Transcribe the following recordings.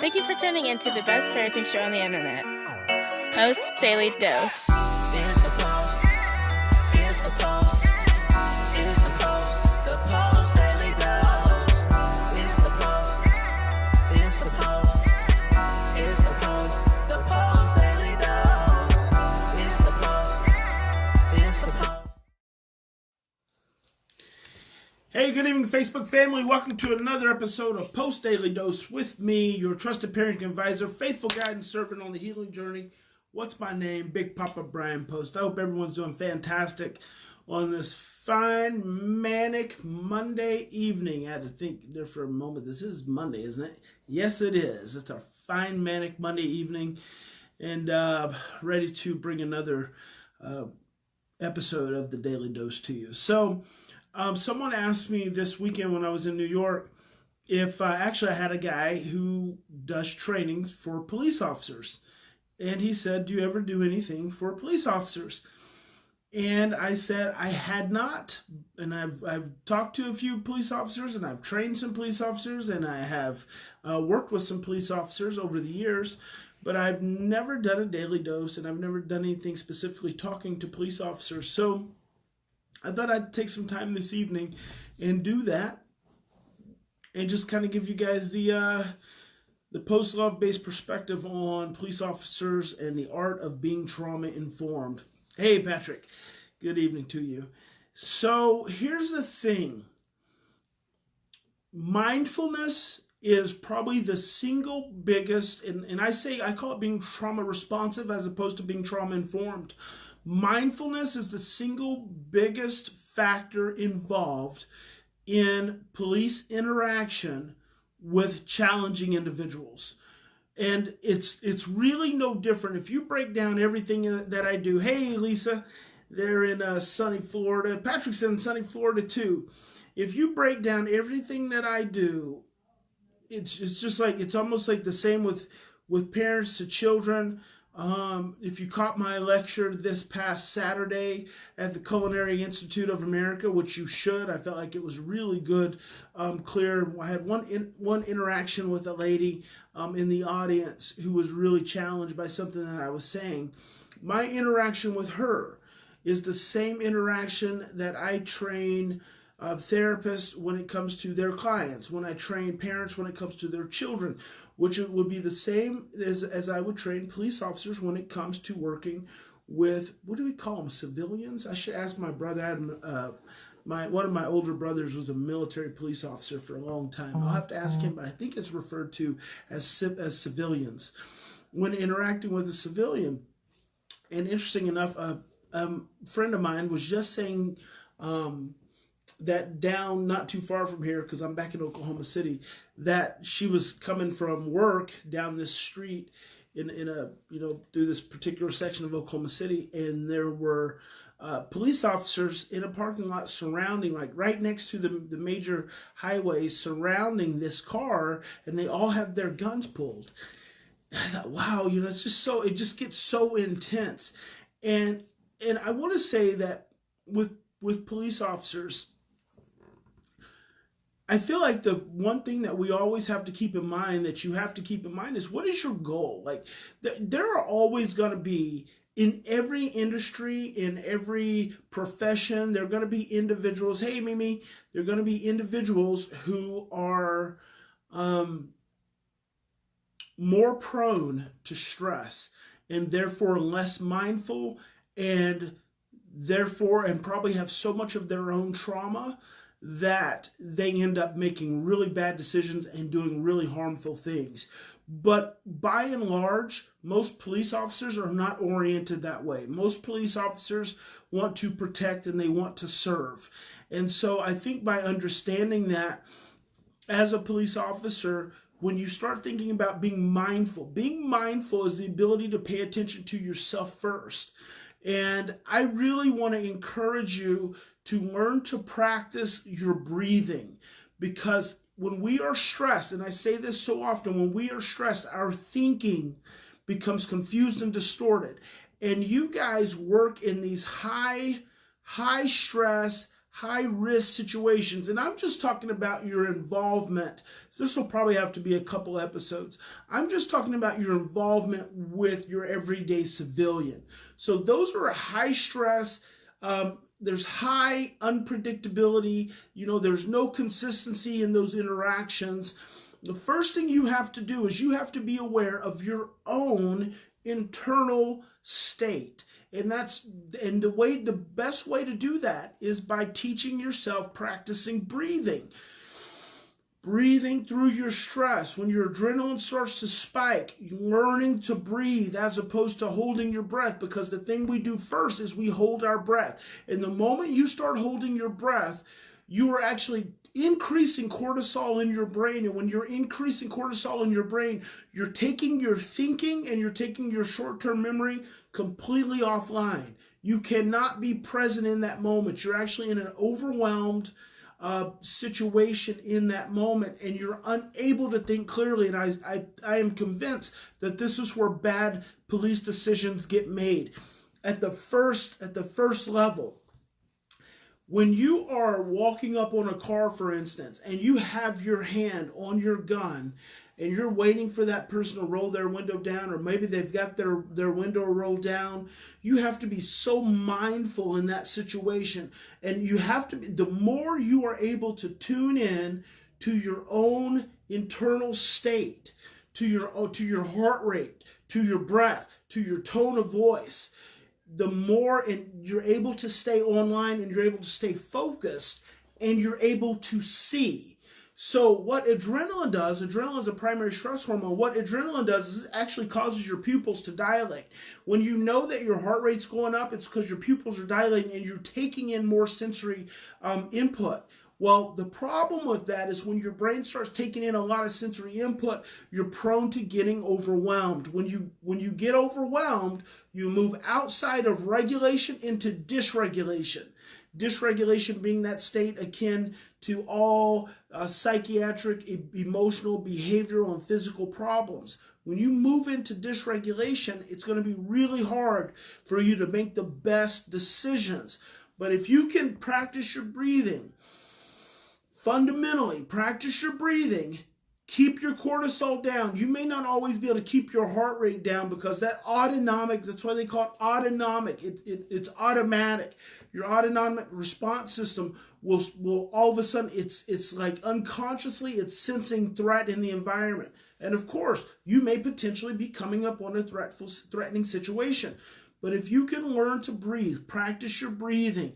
Thank you for tuning in to the best parenting show on the internet, Post Daily Dose. It's the Post. It's the Post. It's the Post. The Post Daily Dose. It's the Post. It's the Post. It's the Post. The Post Daily Dose. It's the Post. It's the Post. Hey, good evening, Facebook family. Welcome to another episode of Post Daily Dose with me, your trusted parenting advisor, faithful guide and servant on the healing journey. What's my name? Big Papa Bryan+Post. I hope everyone's doing fantastic on this fine, manic Monday evening. I had to think there for a moment. This is Monday, isn't it? Yes, it is. It's a fine, manic Monday evening, and ready to bring another episode of the Daily Dose to you. So, someone asked me this weekend when I was in New York if actually I had a guy who does training for police officers. And he said, do you ever do anything for police officers? And I said, I had not. And I've talked to a few police officers, and I've trained some police officers, and I have worked with some police officers over the years. But I've never done a daily dose, and I've never done anything specifically talking to police officers. So I thought I'd take some time this evening and do that, and just kind of give you guys the post-love-based perspective on police officers and the art of being trauma-informed. Hey, Patrick. Good evening to you. So here's the thing. Mindfulness is probably the single biggest, and I call it being trauma-responsive as opposed to being trauma-informed. Mindfulness is the single biggest factor involved in police interaction with challenging individuals. And it's really no different. If you break down everything that I do, hey, Lisa, they're in sunny Florida. Patrick's in sunny Florida too. If you break down everything that I do, it's just like, it's almost like the same with parents to children. If you caught my lecture this past Saturday at the Culinary Institute of America, which you should, I felt like it was really good, clear. I had one interaction with a lady in the audience who was really challenged by something that I was saying. My interaction with her is the same interaction that I train therapists when it comes to their clients, when I train parents when it comes to their children, which it would be the same as I would train police officers when it comes to working with, what do we call them, civilians? I should ask my brother. One of my older brothers was a military police officer for a long time. I'll have to ask him, but I think it's referred to as civilians. When interacting with a civilian, and interesting enough, a friend of mine was just saying that down not too far from here, because I'm back in Oklahoma City, that she was coming from work down this street in a through this particular section of Oklahoma City, and there were police officers in a parking lot surrounding, like right next to the major highway, surrounding this car, and they all have their guns pulled. And I thought, wow, it's just so, it just gets so intense. And I want to say that with police officers, I feel like the one thing that we always have to keep in mind, that you have to keep in mind, is what is your goal? Like, there are always going to be, in every industry, in every profession, there are going to be individuals, hey, Mimi, there are going to be individuals who are more prone to stress and therefore less mindful, and probably have so much of their own trauma that they end up making really bad decisions and doing really harmful things. But by and large, most police officers are not oriented that way. Most police officers want to protect and they want to serve. And so I think by understanding that, as a police officer, when you start thinking about being mindful is the ability to pay attention to yourself first. And I really want to encourage you to learn to practice your breathing, because when we are stressed, and I say this so often, when we are stressed, our thinking becomes confused and distorted. And you guys work in these high stress, high-risk situations, and I'm just talking about your involvement. So this will probably have to be a couple episodes. I'm just talking about your involvement with your everyday civilian. So those are high stress. There's high unpredictability. There's no consistency in those interactions. The first thing you have to do is you have to be aware of your own internal state. And the best way to do that is by teaching yourself practicing breathing. Breathing through your stress. When your adrenaline starts to spike, learning to breathe as opposed to holding your breath, because the thing we do first is we hold our breath. And the moment you start holding your breath, you are actually increasing cortisol in your brain. And when you're increasing cortisol in your brain, you're taking your thinking and you're taking your short-term memory completely offline. You cannot be present in that moment. You're actually in an overwhelmed situation in that moment, and you're unable to think clearly. And I am convinced that this is where bad police decisions get made at the first level. When you are walking up on a car, for instance, and you have your hand on your gun and you're waiting for that person to roll their window down, or maybe they've got their window rolled down, you have to be so mindful in that situation. And you have to be, the more you are able to tune in to your own internal state, to your heart rate, to your breath, to your tone of voice, the more you're able to stay online and you're able to stay focused and you're able to see. So what adrenaline does, adrenaline is a primary stress hormone. What adrenaline does is it actually causes your pupils to dilate. When you know that your heart rate's going up, it's because your pupils are dilating and you're taking in more sensory input. Well, the problem with that is when your brain starts taking in a lot of sensory input, you're prone to getting overwhelmed. When you get overwhelmed, you move outside of regulation into dysregulation. Dysregulation being that state akin to all psychiatric, emotional, behavioral, and physical problems. When you move into dysregulation, it's going to be really hard for you to make the best decisions. But if you can practice your breathing, fundamentally, practice your breathing, keep your cortisol down. You may not always be able to keep your heart rate down because that autonomic, that's why they call it autonomic. It's automatic. Your autonomic response system will all of a sudden, it's like unconsciously, it's sensing threat in the environment. And of course, you may potentially be coming up on a threatening situation. But if you can learn to breathe, practice your breathing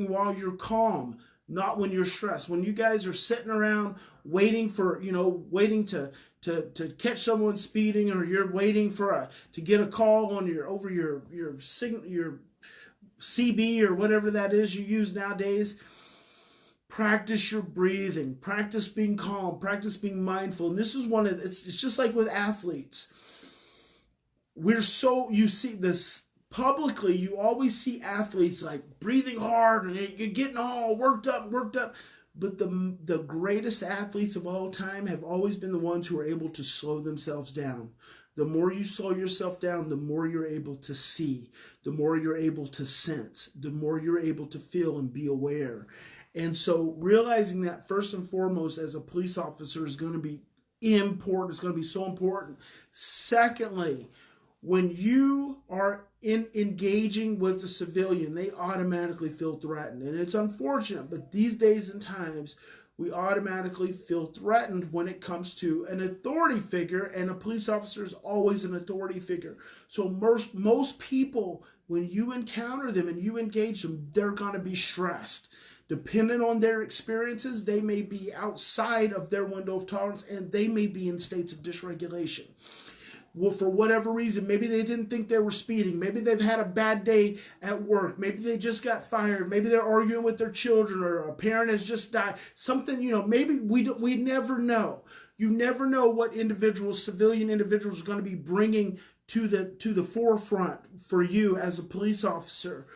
while you're calm, not when you're stressed. When you guys are sitting around waiting to catch someone speeding, or you're waiting to get a call on your CB or whatever that is you use nowadays, practice your breathing, practice being calm, practice being mindful. And this is it's just like with athletes. You see this publicly, you always see athletes like breathing hard and you're getting all worked up. But the greatest athletes of all time have always been the ones who are able to slow themselves down. The more you slow yourself down, the more you're able to see, the more you're able to sense, the more you're able to feel and be aware. And so realizing that first and foremost as a police officer is going to be important. It's going to be so important. Secondly, when you are engaging with the civilian, they automatically feel threatened. And it's unfortunate, but these days and times, we automatically feel threatened when it comes to an authority figure, and a police officer is always an authority figure. So most people, when you encounter them and you engage them, they're going to be stressed. Depending on their experiences, they may be outside of their window of tolerance, and they may be in states of dysregulation. Well, for whatever reason, maybe they didn't think they were speeding. Maybe they've had a bad day at work. Maybe they just got fired. Maybe they're arguing with their children, or a parent has just died. Something, maybe we never know. You never know what civilian individuals are going to be bringing to the forefront for you as a police officer.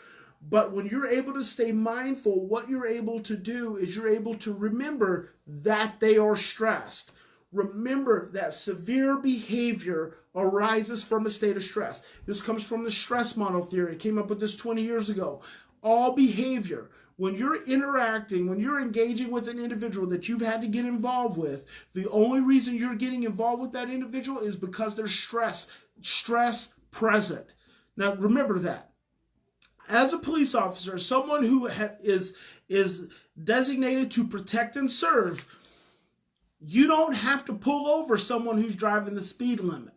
But when you're able to stay mindful, what you're able to do is you're able to remember that they are stressed. Remember that severe behavior arises from a state of stress. This comes from the stress model theory. It came up with this 20 years ago. All behavior, When you're interacting, when you're engaging with an individual that you've had to get involved with, the only reason you're getting involved with that individual is because there's stress present. Now, remember that. As a police officer, someone who is designated to protect and serve, you don't have to pull over someone who's driving the speed limit.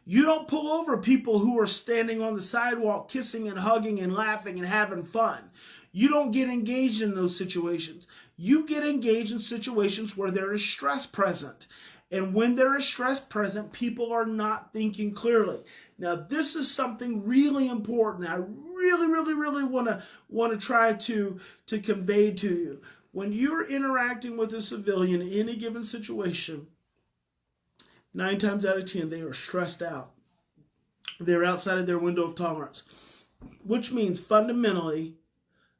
You don't pull over people who are standing on the sidewalk kissing and hugging and laughing and having fun. You don't get engaged in those situations. You get engaged in situations where there is stress present. And when there is stress present, people are not thinking clearly. Now, this is something really important. I really want to try to convey to you. When you're interacting with a civilian in any given situation, 9 times out of 10, they are stressed out. They're outside of their window of tolerance, which means fundamentally,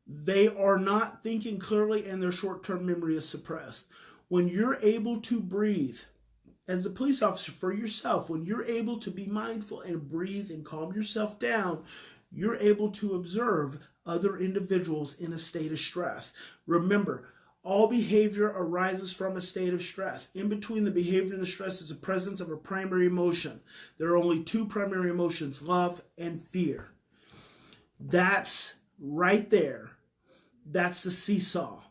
they are not thinking clearly and their short-term memory is suppressed. When you're able to breathe, as a police officer for yourself, when you're able to be mindful and breathe and calm yourself down, you're able to observe other individuals in a state of stress. Remember, all behavior arises from a state of stress. In between the behavior and the stress is the presence of a primary emotion. There are only 2 primary emotions, love and fear. That's right there. That's the seesaw.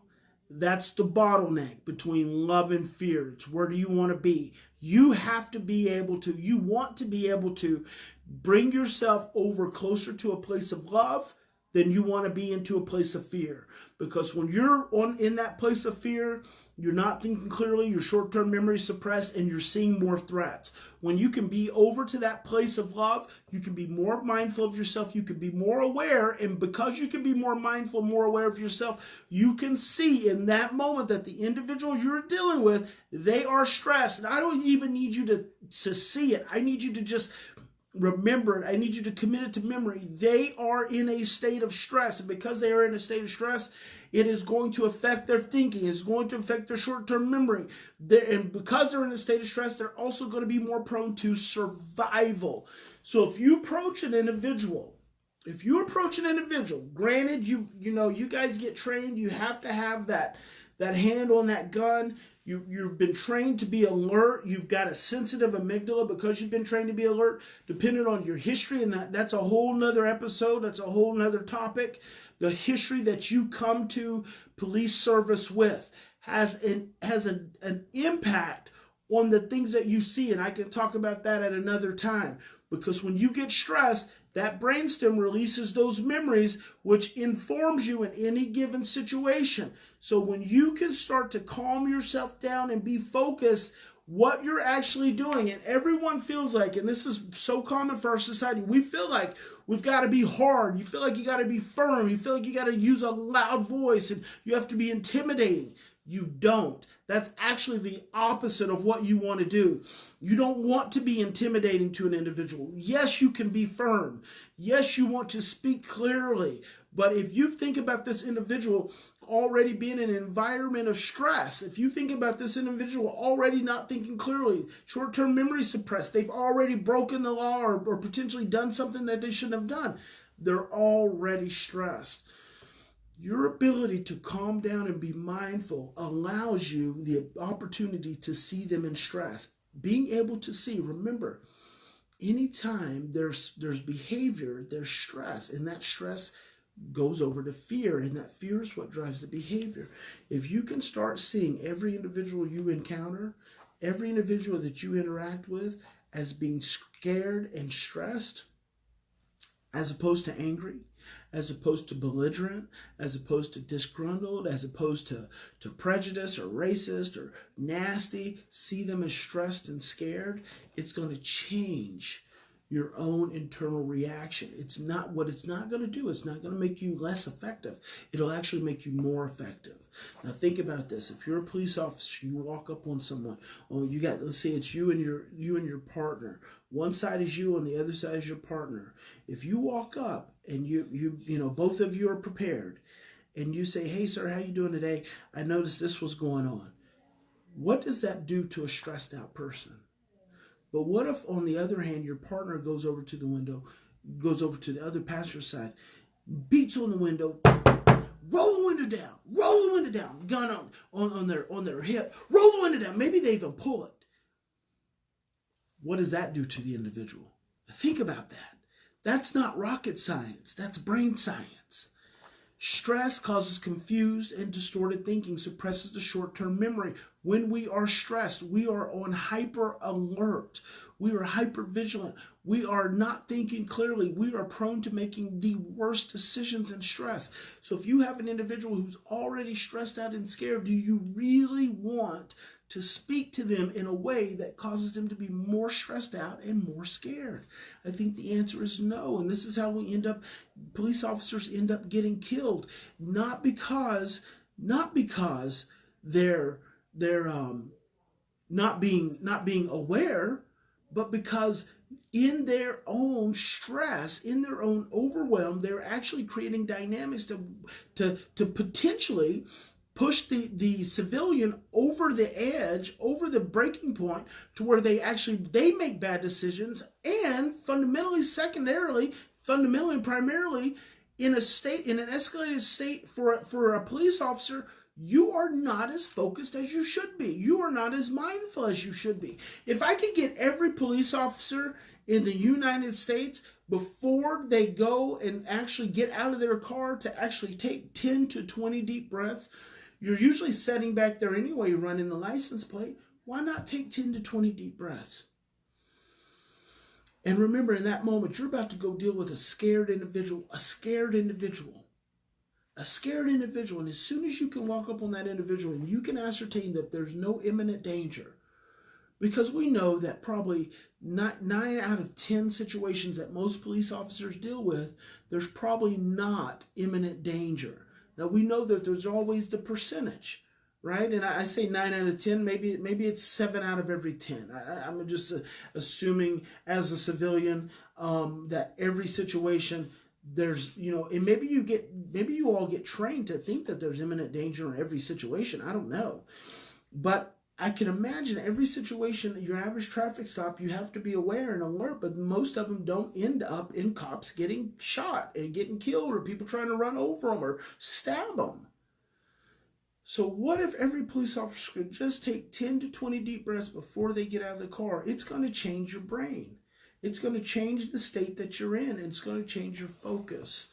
That's the bottleneck between love and fear. It's where do you want to be? You have to be able to, you want to be able to bring yourself over closer to a place of love than you want to be into a place of fear. Because when you're in that place of fear, you're not thinking clearly, your short-term memory is suppressed, and you're seeing more threats. When you can be over to that place of love, you can be more mindful of yourself, you can be more aware, and because you can be more mindful, more aware of yourself, you can see in that moment that the individual you're dealing with, they are stressed. And I don't even need you to see it. I need you to just remember it. I need you to commit it to memory. They are in a state of stress. And because they are in a state of stress, it is going to affect their thinking. It's going to affect their short-term memory. And because they're in a state of stress, they're also going to be more prone to survival. So if you approach an individual, granted, you guys get trained. You have to have that hand on that gun. You've been trained to be alert. You've got a sensitive amygdala because you've been trained to be alert, depending on your history. And that's a whole nother episode. That's a whole nother topic. The history that you come to police service with has an impact on the things that you see. And I can talk about that at another time. Because when you get stressed, that brainstem releases those memories, which informs you in any given situation. So when you can start to calm yourself down and be focused, what you're actually doing, and everyone feels like, and this is so common for our society, we feel like we've got to be hard. You feel like you got to be firm. You feel like you got to use a loud voice and you have to be intimidating. You don't. That's actually the opposite of what you want to do. You don't want to be intimidating to an individual. Yes, you can be firm. Yes, you want to speak clearly. But if you think about this individual already being in an environment of stress, if you think about this individual already not thinking clearly, short-term memory suppressed, they've already broken the law or potentially done something that they shouldn't have done, they're already stressed. Your ability to calm down and be mindful allows you the opportunity to see them in stress. Being able to see, remember, anytime there's behavior, there's stress, and that stress goes over to fear, and that fear is what drives the behavior. If you can start seeing every individual you encounter, every individual that you interact with as being scared and stressed, as opposed to angry, as opposed to belligerent, as opposed to disgruntled, as opposed to prejudice or racist or nasty, see them as stressed and scared, it's going to change your own internal reaction. It's not going to do. It's not going to make you less effective. It'll actually make you more effective. Now think about this. If you're a police officer, you walk up on someone, let's say it's you and your partner. One side is you and the other side is your partner. If you walk up and you both of you are prepared and you say, "Hey sir, how you doing today? I noticed this was going on." What does that do to a stressed out person? But what if, on the other hand, your partner goes over to the window, goes over to the other passenger side, beats on the window, roll the window down, gun on their hip, roll the window down. Maybe they even pull it. What does that do to the individual? Think about that. That's not rocket science. That's brain science. Stress causes confused and distorted thinking, suppresses the short-term memory. When we are stressed, we are on hyper alert. We are hyper vigilant. We are not thinking clearly. We are prone to making the worst decisions in stress. So if you have an individual who's already stressed out and scared, do you really want to speak to them in a way that causes them to be more stressed out and more scared? I think the answer is no. And this is how police officers end up getting killed. Not because they're not being aware, but because in their own stress, in their own overwhelm, they're actually creating dynamics to potentially push the civilian over the edge, over the breaking point, to where they make bad decisions, and fundamentally and primarily in an escalated state for a police officer, you are not as focused as you should be. You are not as mindful as you should be. If I could get every police officer in the United States, before they go and actually get out of their car, to actually take 10 to 20 deep breaths, you're usually sitting back there anyway, running the license plate. Why not take 10 to 20 deep breaths? And remember, in that moment, you're about to go deal with a scared individual. And as soon as you can walk up on that individual and you can ascertain that there's no imminent danger, because we know that probably 9 out of 10 situations that most police officers deal with, there's probably not imminent danger. Now, we know that there's always the percentage, right? And I say 9 out of 10, maybe it's 7 out of every 10. I'm just assuming as a civilian that every situation there's, and maybe you all get trained to think that there's imminent danger in every situation. I don't know. But I can imagine every situation, your average traffic stop, you have to be aware and alert, but most of them don't end up in cops getting shot and getting killed, or people trying to run over them or stab them. So what if every police officer could just take 10 to 20 deep breaths before they get out of the car? It's going to change your brain. It's going to change the state that you're in, and it's going to change your focus.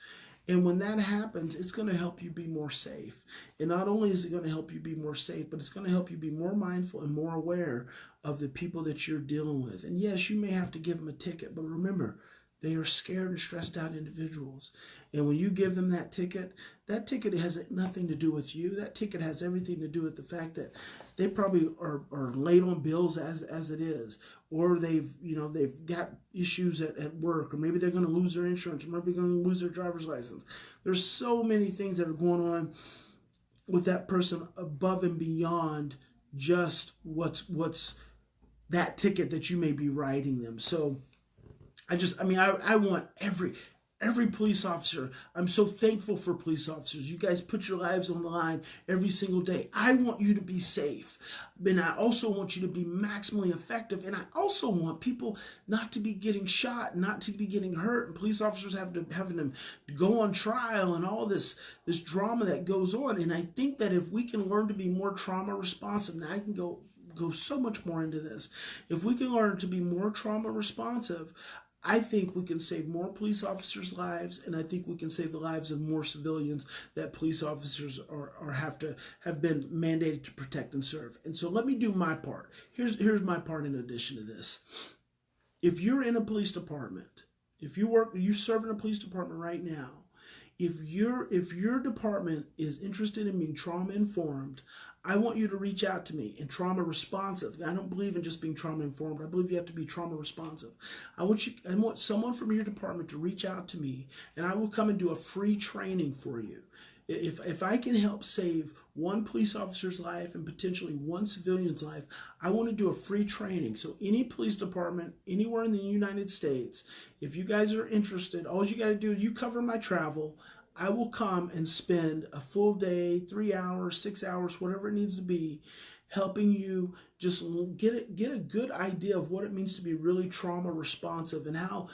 And when that happens, it's going to help you be more safe. And not only is it going to help you be more safe, but it's going to help you be more mindful and more aware of the people that you're dealing with. And yes, you may have to give them a ticket, but remember, they are scared and stressed out individuals. And when you give them that ticket has nothing to do with you. That ticket has everything to do with the fact that they probably are late on bills as it is, or they've got issues at work, or maybe they're going to lose their insurance, or maybe they're going to lose their driver's license. There's so many things that are going on with that person above and beyond just what's that ticket that you may be writing them. So I want every police officer. I'm so thankful for police officers. You guys put your lives on the line every single day. I want you to be safe. And I also want you to be maximally effective. And I also want people not to be getting shot, not to be getting hurt, and police officers having to go on trial and all this drama that goes on. And I think that if we can learn to be more trauma responsive, now I can go so much more into this. If we can learn to be more trauma responsive, I think we can save more police officers' lives, and I think we can save the lives of more civilians that police officers have been mandated to protect and serve. And so let me do my part. Here's my part in addition to this. If you're in a police department, if you serve in a police department right now, if your department is interested in being trauma informed, I want you to reach out to me. And trauma responsive. I don't believe in just being trauma informed. I believe you have to be trauma responsive. I want someone from your department to reach out to me, and I will come and do a free training for you. If I can help save one police officer's life and potentially one civilian's life, I want to do a free training. So any police department anywhere in the United States, if you guys are interested, all you got to do is you cover my travel. I will come and spend a full day, 3 hours, 6 hours, whatever it needs to be, helping you just get a good idea of what it means to be really trauma responsive, and how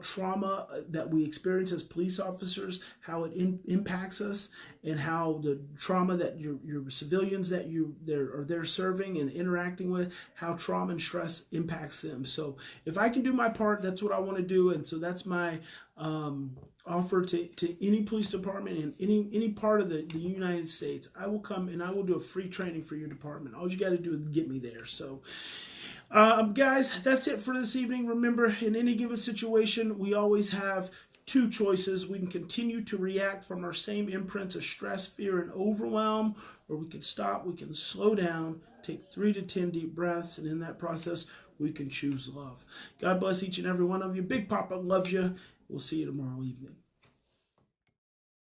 trauma that we experience as police officers, how it impacts us, and how the trauma that your civilians that they're serving and interacting with, how trauma and stress impacts them. So if I can do my part, that's what I want to do. And so that's my offer to any police department in any part of the United States. I will come and I will do a free training for your department. All you got to do is get me there. So guys, that's it for this evening. Remember, in any given situation, we always have two choices. We can continue to react from our same imprints of stress, fear, and overwhelm, or we can stop, we can slow down, take 3 to 10 deep breaths, and in that process, we can choose love. God bless each and every one of you. Big Papa loves you. We'll see you tomorrow evening.